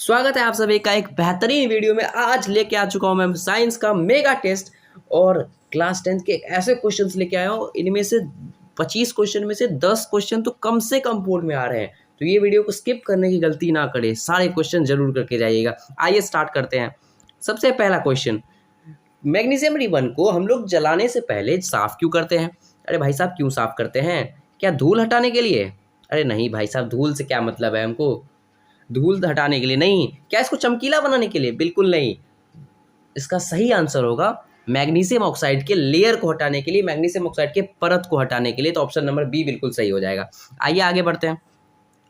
स्वागत है आप सभी का एक बेहतरीन वीडियो में। आज लेके आ चुका हूँ मैं साइंस का मेगा टेस्ट और क्लास 10 के ऐसे क्वेश्चंस लेके आया हूँ। इनमें से 25 क्वेश्चन में से 10 क्वेश्चन तो कम से कम बोर्ड में आ रहे हैं, तो ये वीडियो को स्किप करने की गलती ना करें, सारे क्वेश्चन जरूर करके जाइएगा। आइए स्टार्ट करते हैं। सबसे पहला क्वेश्चन, मैग्नीशियम रिबन को हम लोग जलाने से पहले साफ क्यों करते हैं? अरे भाई साहब, क्यों साफ करते हैं? क्या धूल हटाने के लिए? अरे नहीं भाई साहब, धूल से क्या मतलब है हमको, धूल हटाने के लिए नहीं। क्या इसको चमकीला बनाने के लिए? बिल्कुल नहीं। इसका सही आंसर होगा मैग्नीशियम ऑक्साइड के लेयर को हटाने के लिए, मैग्नीशियम ऑक्साइड के परत को हटाने के लिए। तो ऑप्शन नंबर बी बिल्कुल सही हो जाएगा। आइए आगे बढ़ते हैं।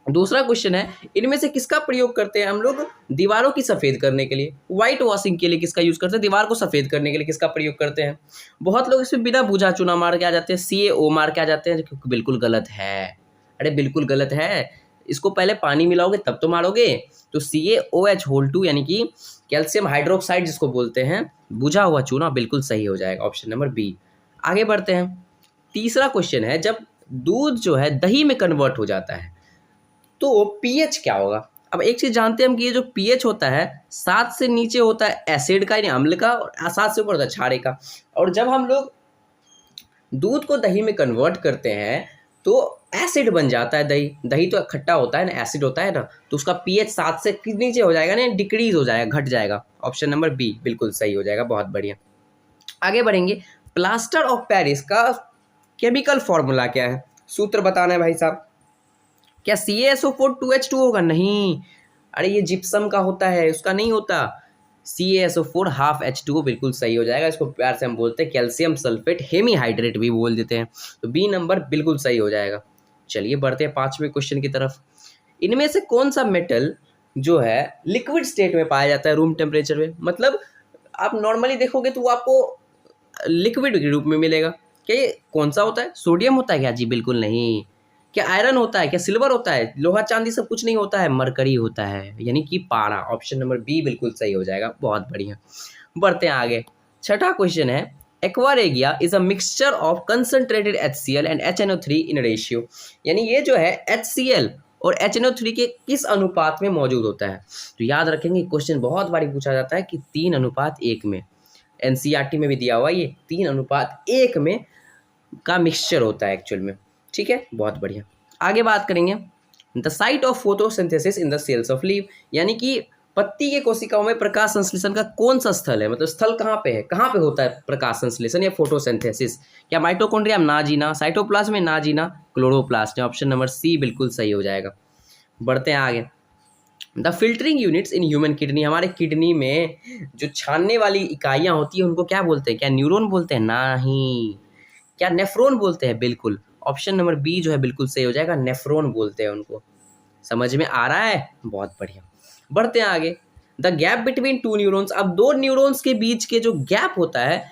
दूसरा क्वेश्चन है, इनमें से किसका प्रयोग करते हैं हम लोग दीवारों की सफ़ेद करने के लिए? व्हाइट वॉशिंग के लिए किसका यूज़ करते हैं? दीवार को सफ़ेद करने के लिए किसका प्रयोग करते हैं? बहुत लोग इसमें बिना बुझा चुना मार के आ जाते हैं, CaO मार के आ जाते हैं, जो बिल्कुल गलत है। अरे बिल्कुल गलत है। इसको पहले पानी मिलाओगे तब तो मारोगे। तो CaOH2 यानी कि कैल्शियम हाइड्रोक्साइड जिसको बोलते हैं, बुझा हुआ चूना, बिल्कुल सही हो जाएगा ऑप्शन नंबर बी। आगे बढ़ते हैं। तीसरा क्वेश्चन है, जब दूध जो है दही में कन्वर्ट हो जाता है तो पीएच क्या होगा? अब एक चीज़ जानते हैं हम कि ये जो पीएच होता है 7 से नीचे होता है एसिड का यानी अम्ल का, और 7 से ऊपर होता है क्षारे का। और जब हम लोग दूध को दही में कन्वर्ट करते हैं तो एसिड बन जाता है दही। दही तो खट्टा होता है ना, एसिड होता है ना, तो उसका पीएच 7 से नीचे हो जाएगा ना, डिक्रीज हो जाएगा, घट जाएगा। ऑप्शन नंबर बी बिल्कुल सही हो जाएगा। बहुत बढ़िया। आगे बढ़ेंगे। प्लास्टर ऑफ पेरिस का केमिकल फॉर्मूला क्या है? सूत्र बताना है भाई साहब। क्या CaSO4 2H2 होगा? नहीं। अरे ये जिप्सम का होता है, उसका नहीं होता। CaSO4 हाफ H2O बिल्कुल सही हो जाएगा। इसको प्यार से हम बोलते हैं कैल्शियम सल्फेट हेमीहाइड्रेट भी बोल देते हैं। तो बी नंबर बिल्कुल सही हो जाएगा। चलिए बढ़ते हैं 5वें क्वेश्चन की तरफ। इनमें से कौन सा मेटल जो है लिक्विड स्टेट में पाया जाता है रूम टेम्परेचर में? मतलब आप नॉर्मली देखोगे तो वो आपको लिक्विड के रूप में मिलेगा। क्या ये कौन सा होता है? सोडियम होता है क्या? जी बिल्कुल नहीं। क्या आयरन होता है? क्या सिल्वर होता है? लोहा चांदी सब कुछ नहीं होता है, मरकरी होता है, यानी कि पारा। ऑप्शन नंबर बी बिल्कुल सही हो जाएगा। बहुत बढ़िया। बढ़ते हैं आगे। छठा क्वेश्चन है, aqua regia is a mixture of concentrated HCl and HNO3 in ratio. यानी ये जो है HCl और HNO3 के किस अनुपात में मौजूद होता है? तो याद रखेंगे, क्वेश्चन बहुत बारी पूछा जाता है कि 3:1 में। NCERT में भी दिया हुआ ये 3:1 में का मिक्सचर होता है एक्चुअल में। ठीक है, बहुत बढ़िया। आगे बात करेंगे, the site of photosynthesis in the cells of leaf, यानी कि पत्ती के कोशिकाओं में प्रकाश संश्लेषण का कौन सा स्थल है? मतलब स्थल कहाँ पे है, कहाँ पे होता है प्रकाश संश्लेषण या फोटोसिंथेसिस? क्या माइटोकॉन्ड्रिया में? ना जीना। साइटोप्लाज्म में? ना जीना। क्लोरोप्लास्ट में। ऑप्शन नंबर सी बिल्कुल सही हो जाएगा। बढ़ते हैं आगे। The filtering units in human kidney, हमारे किडनी में जो छानने वाली इकाइयाँ होती हैं उनको क्या बोलते हैं? क्या न्यूरॉन बोलते हैं? नहीं। क्या नेफ्रॉन बोलते हैं? बिल्कुल। ऑप्शन नंबर बी जो है बिल्कुल सही हो जाएगा, नेफ्रॉन बोलते हैं उनको। समझ में आ रहा है? बहुत बढ़िया। बढ़ते हैं आगे। The gap between two neurons, अब दो न्यूरॉन्स के बीच के जो गैप होता है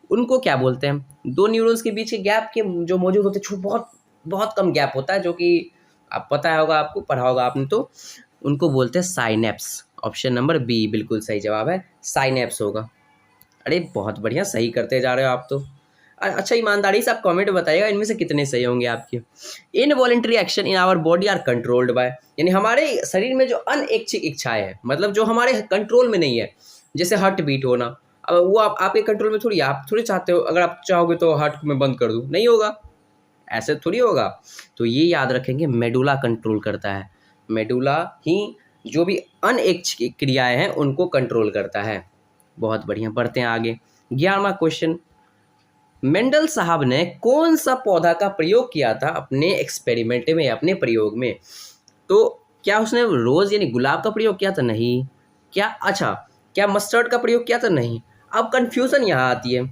उनको क्या बोलते हैं? दो न्यूरॉन्स के बीच के गैप के जो मौजूद होते हैं, बहुत बहुत कम गैप होता है, जो कि आप पता होगा, आपको पढ़ा होगा आपने, तो उनको बोलते हैं साइनेप्स। ऑप्शन नंबर बी बिल्कुल सही जवाब है, साइनेप्स होगा। अरे बहुत बढ़िया, सही करते जा रहे हो आप तो। अच्छा, ईमानदारी से आप कमेंट बताइएगा इनमें से कितने सही होंगे आपके। Involuntary action in our body are controlled by, यानी हमारे शरीर में जो अनैच्छिक इच्छाएं हैं, मतलब जो हमारे कंट्रोल में नहीं है, जैसे हार्ट बीट होना, अब वो आपके कंट्रोल में थोड़ी है। आप थोड़ी चाहते हो, अगर आप चाहोगे तो हार्ट में बंद कर दूँ, नहीं होगा, ऐसे थोड़ी होगा। तो ये याद रखेंगे, मेडुला कंट्रोल करता है। मेडुला ही जो भी अनैच्छिक क्रियाएं हैं उनको कंट्रोल करता है। बहुत बढ़िया। बढ़ते हैं आगे। 11वां क्वेश्चन, मेंडल साहब ने कौन सा पौधा का प्रयोग किया था अपने एक्सपेरिमेंट में, अपने प्रयोग में? तो क्या उसने रोज़ यानी गुलाब का प्रयोग किया था? नहीं। क्या मस्टर्ड का प्रयोग किया था? नहीं। अब कन्फ्यूज़न यहाँ आती है।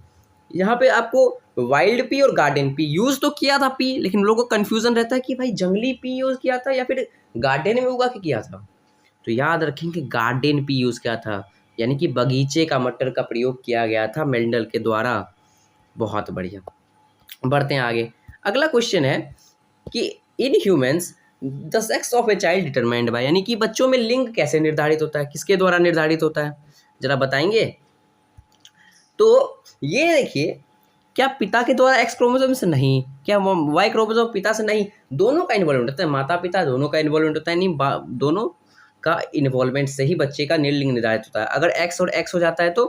यहाँ पे आपको वाइल्ड पी और गार्डन पी यूज़ तो किया था पी, लेकिन लोगों को कन्फ्यूज़न रहता है कि भाई जंगली पी यूज़ किया था या फिर गार्डन में उगा के किया था। तो याद रखेंगे गार्डन पी यूज़ किया था, यानी कि बगीचे का मटर का प्रयोग किया गया था मेंडल के द्वारा। बहुत बढ़िया। बढ़ते हैं आगे। अगला क्वेश्चन है कि in humans the sex of a child determined by, यानी कि बच्चों में लिंग कैसे निर्धारित होता है, किसके द्वारा निर्धारित होता है, जरा बताएंगे? तो ये देखिए, क्या पिता के द्वारा एक्स क्रोमोसोम से? नहीं। क्या वाई क्रोमोसोम पिता से? नहीं। दोनों का इन्वॉल्वमेंट होता है, माता पिता दोनों का इन्वॉल्वमेंट होता है, नहीं दोनों का इन्वॉल्वमेंट से ही बच्चे का लिंग निर्धारित होता है। अगर एक्स और एक्स हो जाता है तो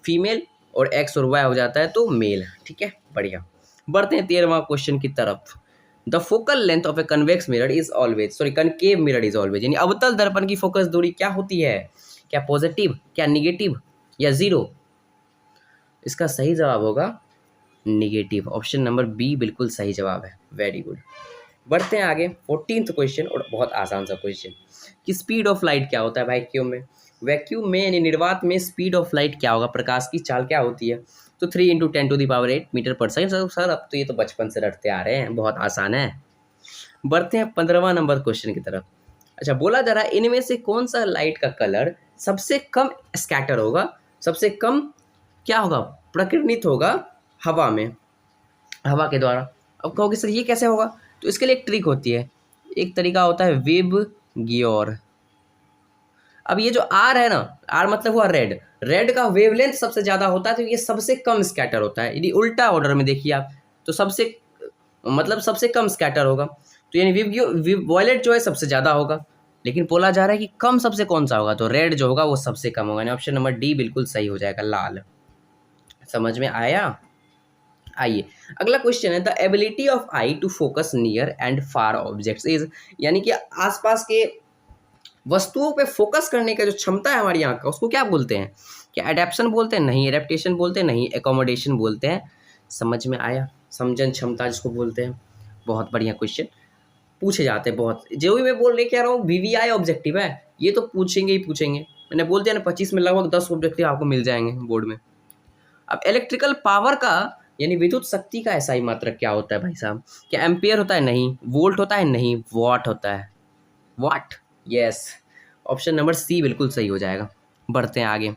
फीमेल, और एक्स और वाई हो जाता है तो मेल। ठीक है, बढ़िया। बढ़ते हैं 13वां क्वेश्चन की तरफ। The focal length of a convex mirror is always, sorry concave mirror is always, यानी अवतल दर्पण की फोकस दूरी क्या होती है? क्या पॉजिटिव, क्या निगेटिव, या जीरो? इसका सही जवाब होगा निगेटिव। ऑप्शन नंबर बी बिल्कुल सही जवाब है। Very good. बढ़ते हैं आगे 14th क्वेश्चन, और बहुत आसान सा क्वेश्चन कि स्पीड ऑफ लाइट क्या होता है वैक्यूम में? वैक्यूम में यानी निर्वात में स्पीड ऑफ लाइट क्या होगा, प्रकाश की चाल क्या होती है? तो 3 × 10⁸ मीटर पर सेकंड। सर अब तो ये तो बचपन से रटते आ रहे हैं, बहुत आसान है। बढ़ते हैं 15वां नंबर क्वेश्चन की तरफ। अच्छा, बोला जा रहा है इनमें से कौन सा लाइट का कलर सबसे कम स्कैटर होगा, सबसे कम क्या होगा, प्रकीर्णित होगा हवा में, हवा के द्वारा। अब कहोगे सर ये कैसे होगा? तो इसके लिए एक ट्रिक होती है, एक तरीका होता है वेब गियोर। अब ये जो आर है ना, आर मतलब हुआ रेड, रेड का वेवलेंथ सबसे ज़्यादा होता है, तो ये सबसे कम स्कैटर होता है। यदि उल्टा ऑर्डर में देखिए आप, तो सबसे मतलब सबसे कम स्कैटर होगा, तो यानी वॉयलेट जो है सबसे ज़्यादा होगा। लेकिन बोला जा रहा है कि कम सबसे कौन सा होगा, तो रेड जो होगा वो सबसे कम होगा, यानी ऑप्शन नंबर डी बिल्कुल सही हो जाएगा, लाल। समझ में आया? आइए अगला क्वेश्चन है, the ability of eye to focus near and far objects is, यानी कि आसपास के वस्तुओं पे फोकस करने का जो क्षमता है हमारी आँख का, उसको क्या बोलते हैं? क्या एडेप्शन बोलते हैं? नहीं। एडेप्टेशन बोलते हैं? नहीं। एकोमोडेशन बोलते हैं। समझ में आया? समझन क्षमता जिसको बोलते हैं। बहुत बढ़िया क्वेश्चन पूछे जाते हैं बहुत, जो भी मैं बोल रही कह रहा हूँ VVI ऑब्जेक्टिव है, ये तो पूछेंगे ही पूछेंगे। मैंने बोल दिया ना 25 में लगभग 10 ऑब्जेक्टिव आपको मिल जाएंगे बोर्ड में। अब इलेक्ट्रिकल पावर का यानी विद्युत शक्ति का SI मात्रक क्या होता है भाई साहब? क्या एम्पियर होता है? नहीं। वोल्ट होता है? नहीं। वॉट होता है। वाट, यस। ऑप्शन नंबर सी बिल्कुल सही हो जाएगा। बढ़ते हैं आगे।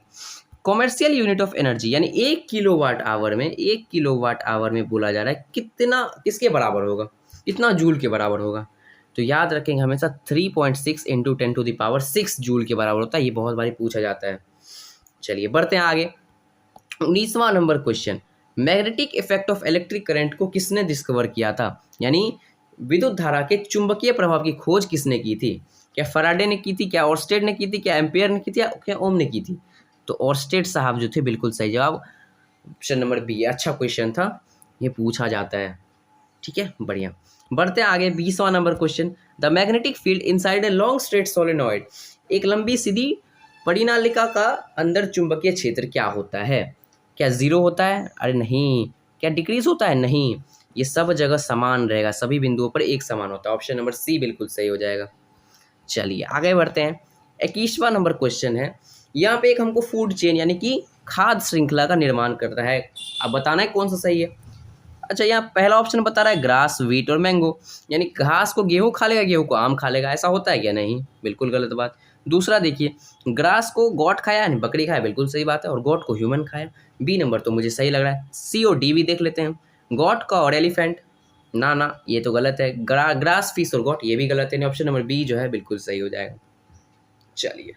कॉमर्शियल यूनिट ऑफ एनर्जी, यानी 1 किलोवाट आवर में, 1 किलोवाट आवर में बोला जा रहा है कितना, किसके बराबर होगा, कितना जूल के बराबर होगा? तो याद रखेंगे हमेशा 3.6 × 10⁶ जूल के बराबर होता है, ये बहुत बारी पूछा जाता है। चलिए बढ़ते हैं आगे। 19वां number question, magnetic effect of electric current को किसने डिस्कवर किया था? यानी विद्युत धारा के चुंबकीय प्रभाव की खोज किसने की थी? क्या फराडे ने की थी, क्या ऑर्स्टेड ने की थी, क्या एम्पियर ने की थी, क्या ओम ने की थी? तो ऑर्स्टेड साहब जो थे बिल्कुल सही जवाब, ऑप्शन नंबर बी। अच्छा क्वेश्चन था, ये पूछा जाता है। ठीक है, बढ़िया। बढ़ते हैं आगे 20वां number question, the magnetic field inside a long straight solenoid, एक लंबी सीधी परिनालिका का अंदर चुंबकीय क्षेत्र क्या होता है? क्या जीरो होता है? अरे नहीं। क्या डिक्रीज होता है? नहीं। ये सब जगह समान रहेगा, सभी बिंदुओं पर एक समान होता है। ऑप्शन नंबर सी बिल्कुल सही हो जाएगा। चलिए आगे बढ़ते हैं। 21वां नंबर क्वेश्चन है, यहाँ पे एक हमको फूड चेन यानी कि खाद्य श्रृंखला का निर्माण करता है, अब बताना है कौन सा सही है। अच्छा, यहाँ पहला ऑप्शन बता रहा है ग्रास, व्हीट और मैंगो, यानी घास को गेहूँ खा लेगा, गेहूँ को आम खा लेगा, ऐसा होता है क्या? नहीं, बिल्कुल गलत बात। दूसरा देखिए, ग्रास को गॉट खाया यानी बकरी खाया, बिल्कुल सही बात है, और गॉट को ह्यूमन खाया। बी नंबर तो मुझे सही लग रहा है। सी और डी भी देख लेते हैं, गॉट का और एलिफेंट, ना ना ये तो गलत है। ग्रास, फिश और गॉट ये भी गलत है, ऑप्शन नंबर बी जो है बिल्कुल सही हो जाएगा। चलिए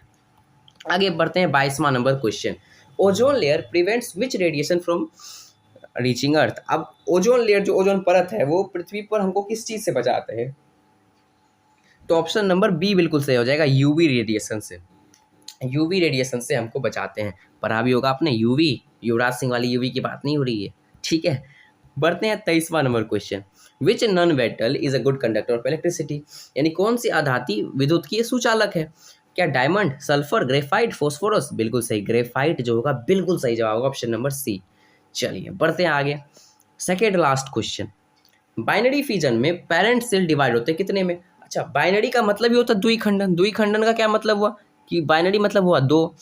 आगे बढ़ते हैं 22वां number question, ozone layer prevents which radiation from reaching earth. अब ओजोन लेयर जो ओजोन परत है वो पृथ्वी पर हमको किस चीज से बचाते हैं? तो ऑप्शन नंबर बी बिल्कुल सही हो जाएगा, यूवी रेडिएशन से। यूवी रेडिएशन से हमको बचाते हैं। पढ़ा भी होगा आपने, यूवी, युवराज सिंह वाली यूवी की बात नहीं हो रही है। ठीक है, बढ़ते हैं 23वां number question, which non metal is a good conductor of electricity, यानी कौन सी आधाती विद्युत की सुचालक है? क्या डायमंड, सल्फर, ग्रेफाइट, फोस्फोरस? बिल्कुल सही, ग्रेफाइट जो होगा बिल्कुल सही जवाब होगा, ऑप्शन नंबर सी। चलिए बढ़ते हैं आगे। Second last question, binary fission में पेरेंट सेल डिवाइड होते हैं कितने में? अच्छा, बाइनरी का मतलब ही होता है द्विखंडन। द्विखंडन का क्या मतलब हुआ कि बाइनरी मतलब हुआ दो,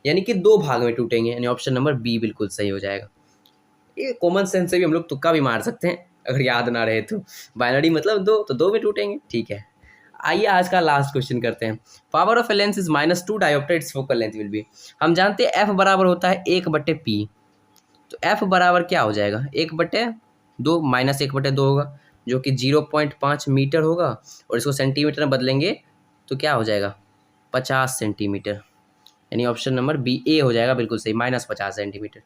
यानी कि दो भाग में टूटेंगे, यानी ऑप्शन नंबर बी बिल्कुल सही हो जाएगा। ये कॉमन सेंस से भी हम लोग तुक्का भी मार सकते हैं, अगर याद ना रहे तो। बाइनरी मतलब दो, तो दो में टूटेंगे। ठीक है, आइए आज का लास्ट क्वेश्चन करते हैं। Power of a lens is -2 dioptre, it's focal length will be. हम जानते हैं एफ बराबर होता है 1/p, तो एफ बराबर क्या हो जाएगा? 1/2 माइनस 1/2 होगा, जो कि 0.5 मीटर होगा, और इसको सेंटीमीटर में बदलेंगे तो क्या हो जाएगा? 50 सेंटीमीटर, यानी ऑप्शन नंबर बी ए हो जाएगा बिल्कुल सही, -50 सेंटीमीटर।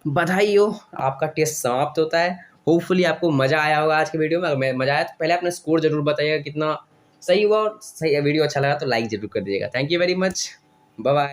बधाई हो, आपका टेस्ट समाप्त होता है। होपफुली आपको मज़ा आया होगा आज के वीडियो में। अगर मज़ा आया तो पहले अपना स्कोर जरूर बताइएगा, कितना सही हुआ और सही वीडियो अच्छा लगा तो लाइक जरूर कर दीजिएगा। Thank you very much, bye bye.